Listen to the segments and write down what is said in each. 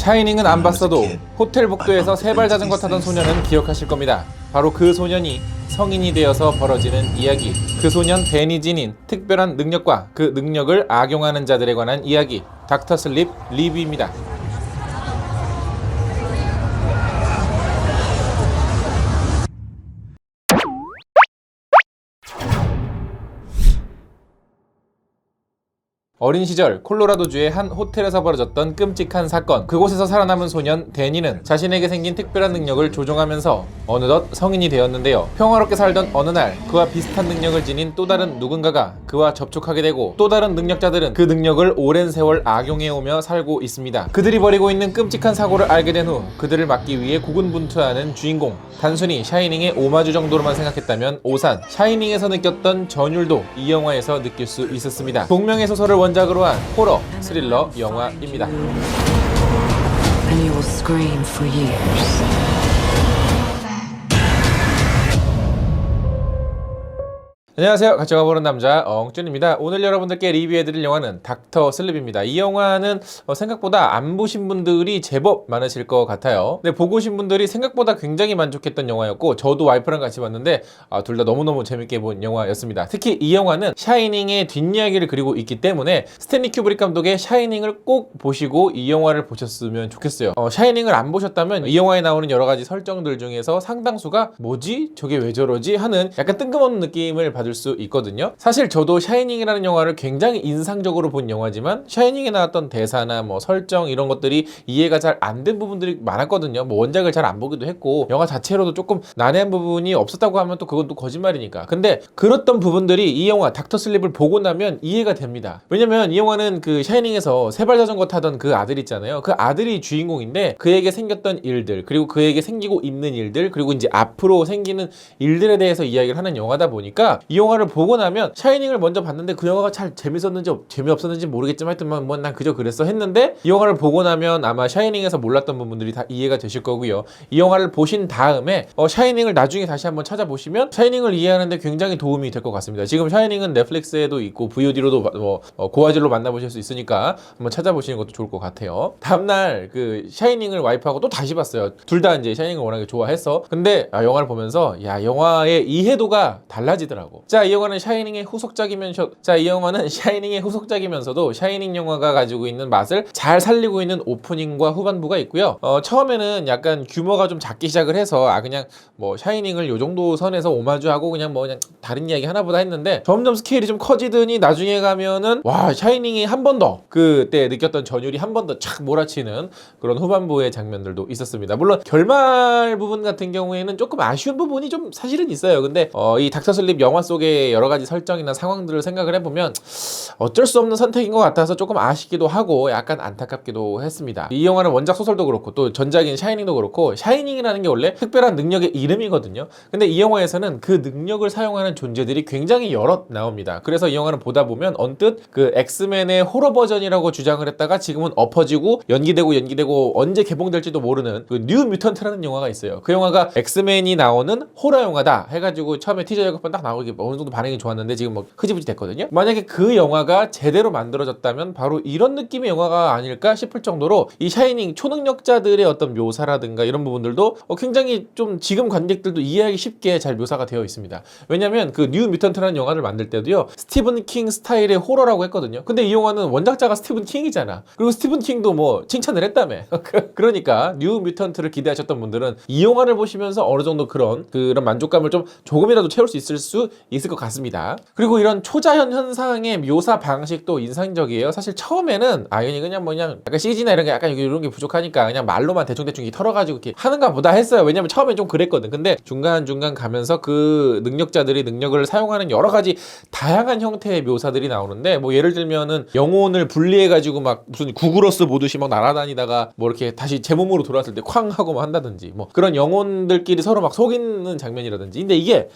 샤이닝은 안 봤어도 호텔 복도에서 세발 자전거 타던 소년은 기억하실 겁니다. 바로 그 소년이 성인이 되어서 벌어지는 이야기. 그 소년 댄이 지닌 특별한 능력과 그 능력을 악용하는 자들에 관한 이야기. 닥터 슬립 리뷰입니다. 어린 시절 콜로라도주의 한 호텔에서 벌어졌던 끔찍한 사건. 그곳에서 살아남은 소년 데니는 자신에게 생긴 특별한 능력을 조종하면서 어느덧 성인이 되었는데요. 평화롭게 살던 어느 날 그와 비슷한 능력을 지닌 또 다른 누군가가 그와 접촉하게 되고 또 다른 능력자들은 그 능력을 오랜 세월 악용해오며 살고 있습니다. 그들이 벌이고 있는 끔찍한 사고를 알게 된 후 그들을 막기 위해 고군분투하는 주인공. 단순히 샤이닝의 오마주 정도로만 생각했다면 오산. 샤이닝에서 느꼈던 전율도 이 영화에서 느낄 수 있었습니다. 동명의 소설을 원작으로 한 호러, 스릴러 영화입니다. And you will scream for years. 안녕하세요. 같이 가보는 남자 엉준입니다. 오늘 여러분들께 리뷰해드릴 영화는 닥터 슬립입니다. 이 영화는 생각보다 안 보신 분들이 제법 많으실 것 같아요. 근데 보고 오신 분들이 생각보다 굉장히 만족했던 영화였고 저도 와이프랑 같이 봤는데 둘 다 너무너무 재밌게 본 영화였습니다. 특히 이 영화는 샤이닝의 뒷이야기를 그리고 있기 때문에 스탠리 큐브릭 감독의 샤이닝을 꼭 보시고 이 영화를 보셨으면 좋겠어요. 샤이닝을 안 보셨다면 이 영화에 나오는 여러 가지 설정들 중에서 상당수가 뭐지? 저게 왜 저러지? 하는 약간 뜬금없는 느낌을 받을 수 있거든요. 사실 저도 샤이닝이라는 영화를 굉장히 인상적으로 본 영화지만 샤이닝에 나왔던 대사나 뭐 설정 이런 것들이 이해가 잘 안 된 부분들이 많았거든요. 뭐 원작을 잘 안 보기도 했고 영화 자체로도 조금 난해한 부분이 없었다고 하면 또 그건 또 거짓말이니까. 근데 그랬던 부분들이 이 영화 닥터 슬립을 보고 나면 이해가 됩니다. 왜냐면 이 영화는 그 샤이닝에서 세발 자전거 타던 그 아들 있잖아요. 그 아들이 주인공인데 그에게 생겼던 일들 그리고 그에게 생기고 있는 일들 그리고 이제 앞으로 생기는 일들에 대해서 이야기를 하는 영화다 보니까 이 영화를 보고 나면 샤이닝을 먼저 봤는데 그 영화가 잘 재밌었는지 재미없었는지 모르겠지만 하여튼 뭐 난 그저 그랬어 했는데 이 영화를 보고 나면 아마 샤이닝에서 몰랐던 부분들이 다 이해가 되실 거고요. 이 영화를 보신 다음에 샤이닝을 나중에 다시 한번 찾아보시면 샤이닝을 이해하는데 굉장히 도움이 될 것 같습니다. 지금 샤이닝은 넷플릭스에도 있고 VOD로도 고화질로 만나보실 수 있으니까 한번 찾아보시는 것도 좋을 것 같아요. 다음날 그 샤이닝을 와이프하고 또 다시 봤어요. 둘 다 이제 샤이닝을 워낙에 좋아했어. 근데 영화를 보면서 영화의 이해도가 달라지더라고. 이 영화는 샤이닝의 후속작이면서도 샤이닝 영화가 가지고 있는 맛을 잘 살리고 있는 오프닝과 후반부가 있고요. 처음에는 약간 규모가 좀 작게 시작을 해서 그냥 뭐 샤이닝을 요 정도 선에서 오마주하고 그냥 다른 이야기 하나보다 했는데 점점 스케일이 좀 커지더니 나중에 가면은 와 샤이닝이 한 번 더 그때 느꼈던 전율이 한 번 더 착 몰아치는 그런 후반부의 장면들도 있었습니다. 물론 결말 부분 같은 경우에는 조금 아쉬운 부분이 좀 사실은 있어요. 근데 이 닥터 슬립 영화 속의 여러 가지 설정이나 상황들을 생각을 해보면 어쩔 수 없는 선택인 것 같아서 조금 아쉽기도 하고 약간 안타깝기도 했습니다. 이 영화는 원작 소설도 그렇고 또 전작인 샤이닝도 그렇고 샤이닝이라는 게 원래 특별한 능력의 이름이거든요. 근데 이 영화에서는 그 능력을 사용하는 존재들이 굉장히 여럿 나옵니다. 그래서 이 영화를 보다 보면 언뜻 그 엑스맨의 호러 버전이라고 주장을 했다가 지금은 엎어지고 연기되고 언제 개봉될지도 모르는 그 뉴 뮤턴트라는 영화가 있어요. 그 영화가 엑스맨이 나오는 호러 영화다 해가지고 처음에 티저 예고편 딱 나오기 어느 정도 반응이 좋았는데 지금 뭐 흐지부지 됐거든요. 만약에 그 영화가 제대로 만들어졌다면 바로 이런 느낌의 영화가 아닐까 싶을 정도로 이 샤이닝 초능력자들의 어떤 묘사라든가 이런 부분들도 굉장히 좀 지금 관객들도 이해하기 쉽게 잘 묘사가 되어 있습니다. 왜냐면 그 뉴 뮤턴트라는 영화를 만들 때도요 스티븐 킹 스타일의 호러라고 했거든요. 근데 이 영화는 원작자가 스티븐 킹이잖아. 그리고 스티븐 킹도 뭐 칭찬을 했다며. 그러니까 뉴 뮤턴트를 기대하셨던 분들은 이 영화를 보시면서 어느 정도 그런 만족감을 좀 조금이라도 채울 수 있을 것 같습니다. 그리고 이런 초자연 현상의 묘사 방식도 인상적이에요. 사실 처음에는 그냥 약간 CG나 이런 게 약간 이런 게 부족하니까 그냥 말로만 대충 털어가지고 이렇게 하는가 보다 했어요. 왜냐면 처음엔 좀 그랬거든. 근데 중간중간 가면서 그 능력자들이 능력을 사용하는 여러 가지 다양한 형태의 묘사들이 나오는데 뭐 예를 들면은 영혼을 분리해가지고 막 무슨 구글어스 보듯이 막 날아다니다가 뭐 이렇게 다시 제 몸으로 돌아왔을 때 쾅 하고 막 한다든지 뭐 그런 영혼들끼리 서로 막 속이는 장면이라든지. 근데 이게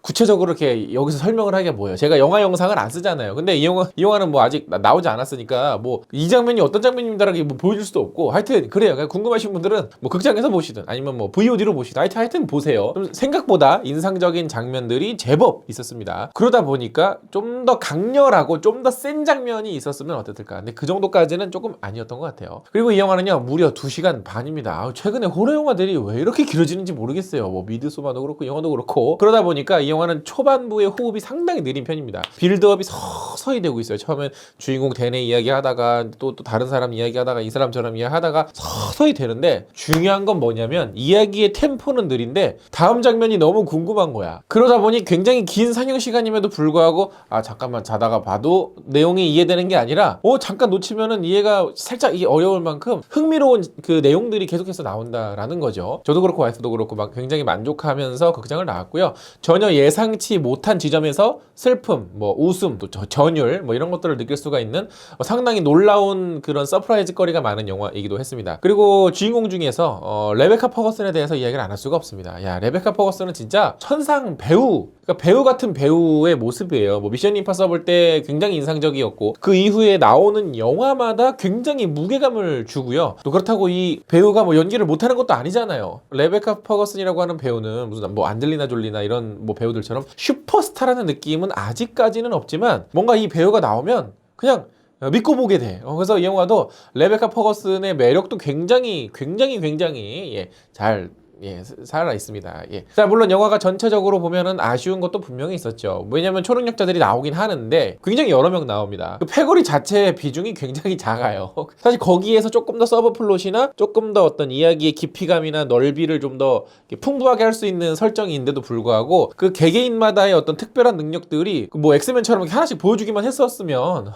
구체적으로 이렇게 근데 여기서 설명을 하기가 뭐예요? 제가 영화 영상을 안 쓰잖아요. 근데 이 영화는 뭐 아직 나오지 않았으니까 뭐 이 장면이 어떤 장면입니다라고 뭐 보여줄 수도 없고 하여튼 그래요. 그러니까 궁금하신 분들은 뭐 극장에서 보시든 아니면 뭐 VOD로 보시든 하여튼 보세요. 좀 생각보다 인상적인 장면들이 제법 있었습니다. 그러다 보니까 좀 더 강렬하고 좀 더 센 장면이 있었으면 어땠을까. 근데 그 정도까지는 조금 아니었던 것 같아요. 그리고 이 영화는요 무려 2시간 반입니다. 최근에 호러 영화들이 왜 이렇게 길어지는지 모르겠어요. 뭐 미드소마도 그렇고 영화도 그렇고 그러다 보니까 이 영화는 초반부의 호흡이 상당히 느린 편입니다. 빌드업이 서서히 되고 있어요. 처음엔 주인공 대내 이야기 하다가 또 다른 사람 이야기 하다가 이 사람처럼 이야기 하다가 서서히 되는데 중요한 건 뭐냐면 이야기의 템포는 느린데 다음 장면이 너무 궁금한 거야. 그러다 보니 굉장히 긴 상영 시간임에도 불구하고 아 잠깐만 자다가 봐도 내용이 이해되는 게 아니라 잠깐 놓치면은 이해가 살짝 이게 어려울 만큼 흥미로운 그 내용들이 계속해서 나온다라는 거죠. 저도 그렇고 와이프도 그렇고 막 굉장히 만족하면서 극장을 나왔고요. 전혀 예상치 못한 지점에서 슬픔, 뭐 웃음, 또 전율 뭐 이런 것들을 느낄 수가 있는 상당히 놀라운 그런 서프라이즈 거리가 많은 영화이기도 했습니다. 그리고 주인공 중에서 레베카 퍼거슨에 대해서 이야기를 안 할 수가 없습니다. 야, 레베카 퍼거슨은 진짜 천상 배우, 그러니까 배우 같은 배우의 모습이에요. 뭐 미션 임파서블 때 굉장히 인상적이었고 그 이후에 나오는 영화마다 굉장히 무게감을 주고요. 또 그렇다고 이 배우가 뭐 연기를 못하는 것도 아니잖아요. 레베카 퍼거슨이라고 하는 배우는 무슨 뭐 안젤리나 졸리나 이런 뭐 배우들처럼 슈퍼스타라는 느낌은 아직까지는 없지만 뭔가 이 배우가 나오면 그냥 믿고 보게 돼. 그래서 이 영화도 레베카 퍼거슨의 매력도 굉장히 잘 살아 있습니다. 자, 물론 영화가 전체적으로 보면은 아쉬운 것도 분명히 있었죠. 왜냐면 초능력자들이 나오긴 하는데 굉장히 여러 명 나옵니다. 그 패거리 자체의 비중이 굉장히 작아요. 사실 거기에서 조금 더 서브 플롯이나 조금 더 어떤 이야기의 깊이감이나 넓이를 좀 더 풍부하게 할 수 있는 설정인데도 불구하고 그 개개인마다의 어떤 특별한 능력들이 뭐 엑스맨처럼 이렇게 하나씩 보여주기만 했었으면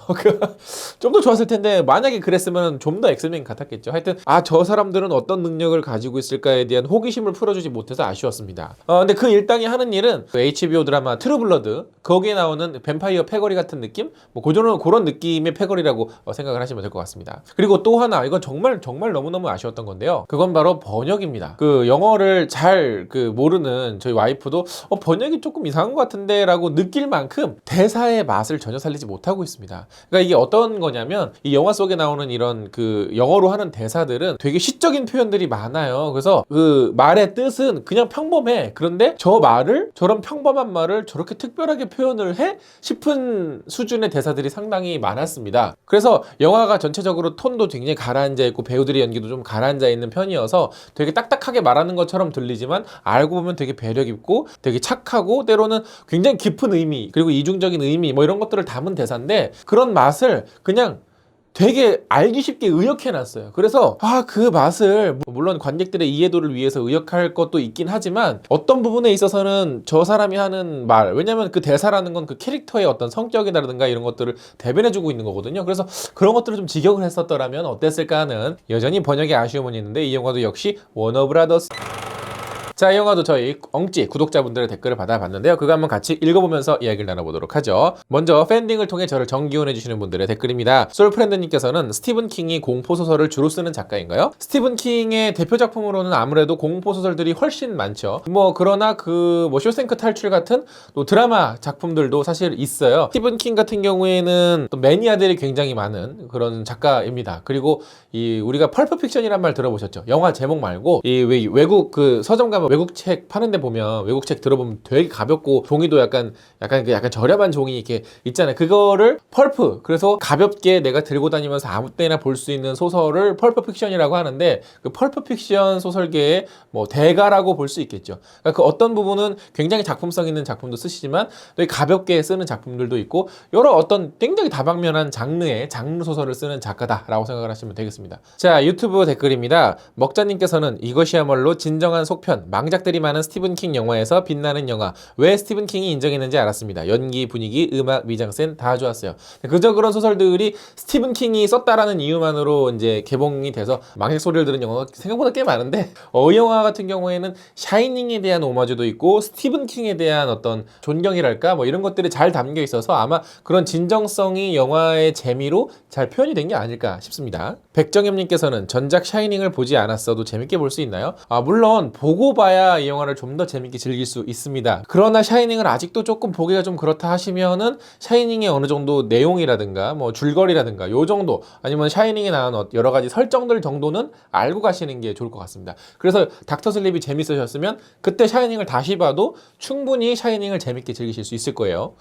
좀 더 좋았을 텐데 만약에 그랬으면 좀 더 엑스맨 같았겠죠. 하여튼 저 사람들은 어떤 능력을 가지고 있을까에 대한 호기심을 풀어주지 못해서 아쉬웠습니다. 근데 그 일당이 하는 일은 그 HBO 드라마 트루블러드 거기에 나오는 뱀파이어 패거리 같은 느낌? 뭐 그런 느낌의 패거리라고 생각을 하시면 될 것 같습니다. 그리고 또 하나 이건 정말 너무너무 아쉬웠던 건데요. 그건 바로 번역입니다. 그 영어를 잘 모르는 저희 와이프도 번역이 조금 이상한 것 같은데 라고 느낄 만큼 대사의 맛을 전혀 살리지 못하고 있습니다. 그러니까 이게 어떤 거냐면 이 영화 속에 나오는 이런 그 영어로 하는 대사들은 되게 시적인 표현들이 많아요. 그래서 그 말의 뜻은 그냥 평범해. 그런데 저런 평범한 말을 저렇게 특별하게 표현을 해? 싶은 수준의 대사들이 상당히 많았습니다. 그래서 영화가 전체적으로 톤도 굉장히 가라앉아 있고 배우들의 연기도 좀 가라앉아 있는 편이어서 되게 딱딱하게 말하는 것처럼 들리지만 알고 보면 되게 배려 깊고 되게 착하고 때로는 굉장히 깊은 의미 그리고 이중적인 의미 뭐 이런 것들을 담은 대사인데 그런 맛을 그냥 되게 알기 쉽게 의역해놨어요. 그래서 그 맛을 물론 관객들의 이해도를 위해서 의역할 것도 있긴 하지만 어떤 부분에 있어서는 저 사람이 하는 말 왜냐면 그 대사라는 건 그 캐릭터의 어떤 성격이라든가 이런 것들을 대변해주고 있는 거거든요. 그래서 그런 것들을 좀 직역을 했었더라면 어땠을까 하는 여전히 번역에 아쉬움은 있는데 이 영화도 역시 워너브라더스 자, 이 영화도 저희 엉찌 구독자분들의 댓글을 받아봤는데요. 그거 한번 같이 읽어보면서 이야기를 나눠보도록 하죠. 먼저 팬딩을 통해 저를 정기원해주시는 분들의 댓글입니다. 솔프렌드님께서는 스티븐 킹이 공포소설을 주로 쓰는 작가인가요? 스티븐 킹의 대표 작품으로는 아무래도 공포소설들이 훨씬 많죠. 그러나 쇼생크 탈출 같은 또 드라마 작품들도 사실 있어요. 스티븐 킹 같은 경우에는 또 매니아들이 굉장히 많은 그런 작가입니다. 그리고 우리가 펄프 픽션이란 말 들어보셨죠? 영화 제목 말고 외국 서점 가면 외국 책 파는데 보면 외국 책 들어보면 되게 가볍고 종이도 약간 저렴한 종이 이렇게 있잖아요. 그거를 펄프 그래서 가볍게 내가 들고 다니면서 아무 때나 볼 수 있는 소설을 펄프 픽션이라고 하는데 그 펄프 픽션 소설계의 대가라고 볼 수 있겠죠. 그러니까 그 어떤 부분은 굉장히 작품성 있는 작품도 쓰시지만 되게 가볍게 쓰는 작품들도 있고 여러 어떤 굉장히 다방면한 장르의 장르 소설을 쓰는 작가다라고 생각을 하시면 되겠습니다. 자, 유튜브 댓글입니다. 먹자님께서는 이것이야말로 진정한 속편 망작들이 많은 스티븐 킹 영화에서 빛나는 영화 왜 스티븐 킹이 인정했는지 알았습니다. 연기, 분위기, 음악, 미장센 다 좋았어요. 그저 그런 소설들이 스티븐 킹이 썼다라는 이유만으로 이제 개봉이 돼서 망작 소리를 들은 영화가 생각보다 꽤 많은데 이 영화 같은 경우에는 샤이닝에 대한 오마주도 있고 스티븐 킹에 대한 어떤 존경이랄까 이런 것들이 잘 담겨 있어서 아마 그런 진정성이 영화의 재미로 잘 표현이 된 게 아닐까 싶습니다. 백정엽님께서는 전작 샤이닝을 보지 않았어도 재밌게 볼 수 있나요? 물론 보고 봐야 봐야 이 영화를 좀 더 재밌게 즐길 수 있습니다. 그러나 샤이닝을 아직도 조금 보기가 좀 그렇다 하시면은 샤이닝의 어느 정도 내용이라든가 뭐 줄거리라든가 요 정도 아니면 샤이닝에 나온 여러 가지 설정들 정도는 알고 가시는 게 좋을 것 같습니다. 그래서 닥터 슬립이 재밌으셨으면 그때 샤이닝을 다시 봐도 충분히 샤이닝을 재밌게 즐기실 수 있을 거예요.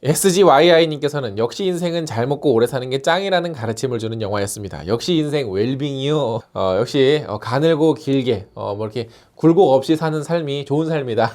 SGYI님께서는 역시 인생은 잘 먹고 오래 사는 게 짱이라는 가르침을 주는 영화였습니다. 역시 인생 웰빙이요. 역시 가늘고 길게 뭐 이렇게 굴곡 없이 사는 삶이 좋은 삶이다.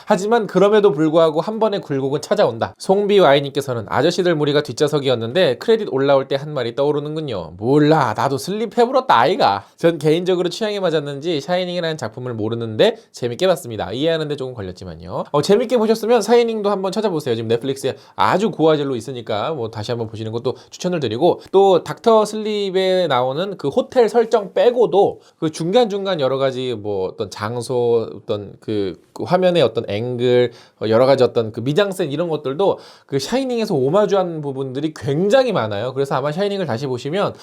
하지만 그럼에도 불구하고 한 번의 굴곡은 찾아온다. 송비와이님께서는 아저씨들 무리가 뒷좌석이었는데 크레딧 올라올 때 한 말이 떠오르는군요. 몰라 나도 슬립해버렸다 아이가. 전 개인적으로 취향에 맞았는지 샤이닝이라는 작품을 모르는데 재밌게 봤습니다. 이해하는데 조금 걸렸지만요. 재밌게 보셨으면 샤이닝도 한번 찾아보세요. 지금 넷플릭스에 아주 고화질로 있으니까 뭐 다시 한번 보시는 것도 추천을 드리고, 또 닥터 슬립에 나오는 그 호텔 설정 빼고도 그 중간중간 여러 가지 뭐 어떤 장소, 어떤 그 화면의 어떤 앵글, 여러 가지 어떤 그 미장센 이런 것들도 그 샤이닝에서 오마주한 부분들이 굉장히 많아요. 그래서 아마 샤이닝을 다시 보시면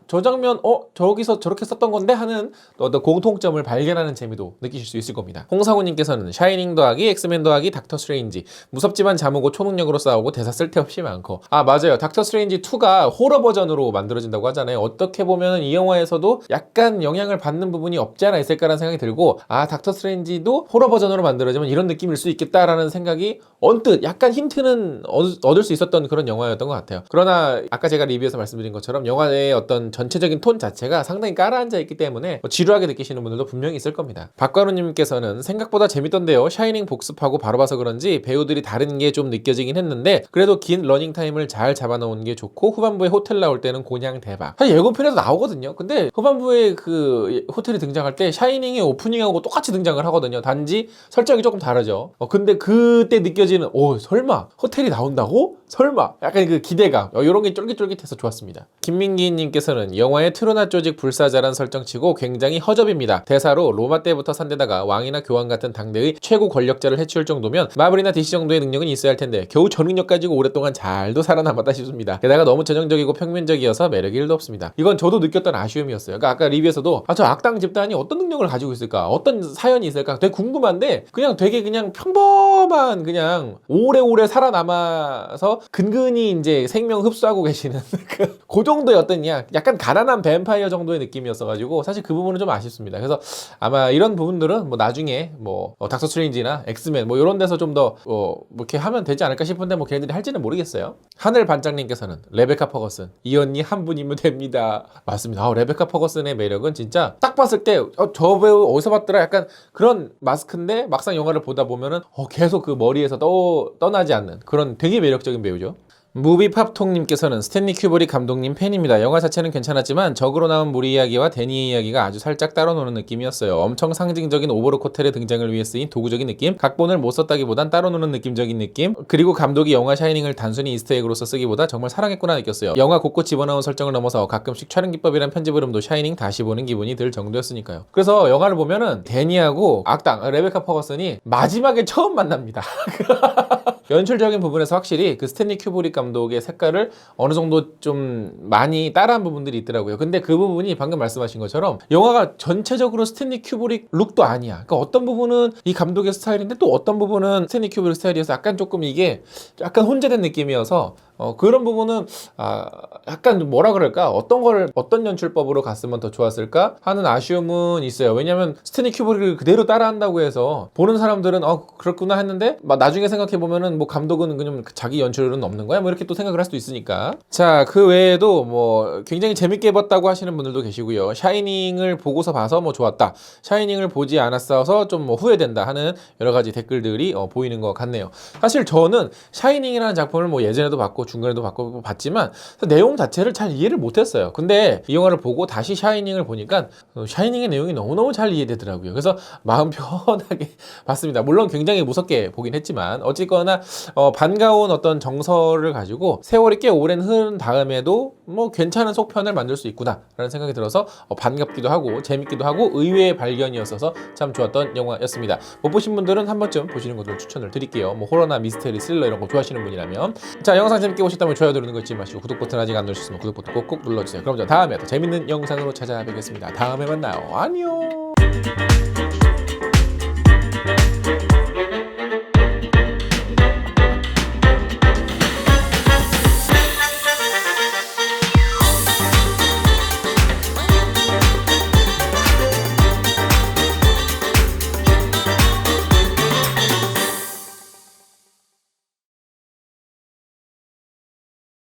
저 장면 저기서 저렇게 썼던 건데 하는 어떤 공통점을 발견하는 재미도 느끼실 수 있을 겁니다. 홍상우님께서는 샤이닝 더하기 엑스맨 더하기 닥터 스트레인지 무섭지만 잠오고 초능력으로 싸우고 대사 쓸데없이 많고. 맞아요. 닥터 스트레인지 2가 호러 버전으로 만들어진다고 하잖아요. 어떻게 보면 이 영화에서도 약간 영향을 받는 부분이 없지 않아 있을까라는 생각이 들고, 닥터 스트레인지도 호러 버전으로 만들어지면 이런 느낌일 수 있겠다라는 생각이 언뜻 약간 힌트는 얻을 수 있었던 그런 영화였던 것 같아요. 그러나 아까 제가 리뷰에서 말씀드린 것처럼 영화의 어떤 전체적인 톤 자체가 상당히 깔아앉아 있기 때문에 지루하게 느끼시는 분들도 분명히 있을 겁니다. 박관우님께서는 생각보다 재밌던데요. 샤이닝 복습하고 바로 봐서 그런지 배우들이 다른 게 좀 느껴지긴 했는데 그래도 긴 러닝타임을 잘 잡아놓은 게 좋고 후반부에 호텔 나올 때는 곤양 대박. 사실 예고편에도 나오거든요. 근데 후반부에 그 호텔이 등장할 때 샤이닝의 오프닝하고 똑같이 등장을 하거든요. 단지 설정이 조금 다르죠. 근데 그때 느껴지는 설마 호텔이 나온다고? 설마 약간 그 기대감 이런 게 쫄깃쫄깃해서 좋았습니다. 김민기님께서는 영화의 트로나 조직 불사자란 설정치고 굉장히 허접입니다. 대사로 로마 때부터 산데다가 왕이나 교황 같은 당대의 최고 권력자를 해치울 정도면 마블이나 DC 정도의 능력은 있어야 할 텐데 겨우 저 능력 가지고 오랫동안 잘도 살아남았다 싶습니다. 게다가 너무 전형적이고 평면적이어서 매력이 1도 없습니다. 이건 저도 느꼈던 아쉬움이었어요. 그러니까 아까 리뷰에서도 저 악당 집단이 어떤 능력을 가지고 있을까, 어떤 사연이 있을까 되게 궁금한데 그냥 되게 그냥 평범한 그냥 오래오래 살아남아서 근근히 이제 생명 흡수하고 계시는 그 정도의 어떤 약간 가난한 뱀파이어 정도의 느낌이었어가지고 사실 그 부분은 좀 아쉽습니다. 그래서 아마 이런 부분들은 뭐 나중에 뭐 닥터 스트레인지나 엑스맨 뭐 이런 데서 좀 더 뭐 이렇게 하면 되지 않을까 싶은데 뭐 걔네들이 할지는 모르겠어요. 하늘 반장님께서는 레베카 퍼거슨 이 언니 한 분이면 됩니다. 맞습니다. 레베카 퍼거슨의 매력은 진짜 딱 봤을 때 저 배우 어디서 봤더라 약간 그런 마스크인데 막상 영화를 보다 보면은 계속 그 머리에서 떠나지 않는 그런 되게 매력적인 배우죠. 무비팝통님께서는 스탠리 큐브릭 감독님 팬입니다. 영화 자체는 괜찮았지만 적으로 나온 무리 이야기와 데니의 이야기가 아주 살짝 따로 노는 느낌이었어요. 엄청 상징적인 오버로크 호텔의 등장을 위해 쓰인 도구적인 느낌, 각본을 못 썼다기보단 따로 노는 느낌적인 느낌, 그리고 감독이 영화 샤이닝을 단순히 이스터에그로서 쓰기보다 정말 사랑했구나 느꼈어요. 영화 곳곳 집어넣은 설정을 넘어서 가끔씩 촬영 기법이란 편집 흐름도 샤이닝 다시 보는 기분이 들 정도였으니까요. 그래서 영화를 보면은 데니하고 악당 레베카 퍼거슨이 마지막에 처음 만납니다. 연출적인 부분에서 확실히 그 스탠리 큐브릭 감독의 색깔을 어느 정도 좀 많이 따라한 부분들이 있더라고요. 근데 그 부분이 방금 말씀하신 것처럼 영화가 전체적으로 스탠리 큐브릭 룩도 아니야. 그러니까 어떤 부분은 이 감독의 스타일인데 또 어떤 부분은 스탠리 큐브릭 스타일이어서 약간 조금 이게 약간 혼재된 느낌이어서 그런 부분은 약간 뭐라 그럴까, 어떤 연출법으로 갔으면 더 좋았을까 하는 아쉬움은 있어요. 왜냐면 스탠리 큐브릭을 그대로 따라한다고 해서 보는 사람들은 그렇구나 했는데 나중에 생각해 보면은 뭐 감독은 그냥 자기 연출은 없는 거야 뭐 이렇게 또 생각을 할 수도 있으니까. 자, 그 외에도 뭐 굉장히 재밌게 봤다고 하시는 분들도 계시고요. 샤이닝을 보고서 봐서 뭐 좋았다, 샤이닝을 보지 않았어서 좀 뭐 후회된다 하는 여러 가지 댓글들이 보이는 것 같네요. 사실 저는 샤이닝이라는 작품을 뭐 예전에도 봤고 중간에도 봤지만 내용 자체를 잘 이해를 못했어요. 근데 이 영화를 보고 다시 샤이닝을 보니까 샤이닝의 내용이 너무너무 잘 이해되더라고요. 그래서 마음 편하게 봤습니다. 물론 굉장히 무섭게 보긴 했지만 어쨌거나 반가운 어떤 정서를 가지고 세월이 꽤 오랜 흐른 다음에도 뭐 괜찮은 속편을 만들 수 있구나 라는 생각이 들어서 반갑기도 하고 재밌기도 하고 의외의 발견이었어서 참 좋았던 영화였습니다. 못 보신 분들은 한 번쯤 보시는 것을 추천을 드릴게요. 뭐 호러나 미스테리, 스릴러 이런 거 좋아하시는 분이라면. 자, 영상 재밌게 보셨다면 좋아요 누르는 거 잊지 마시고 구독 버튼 아직 안 누르셨으면 구독 버튼 꼭꼭 눌러주세요. 그럼 저 다음에 더 재밌는 영상으로 찾아뵙겠습니다. 다음에 만나요. 안녕.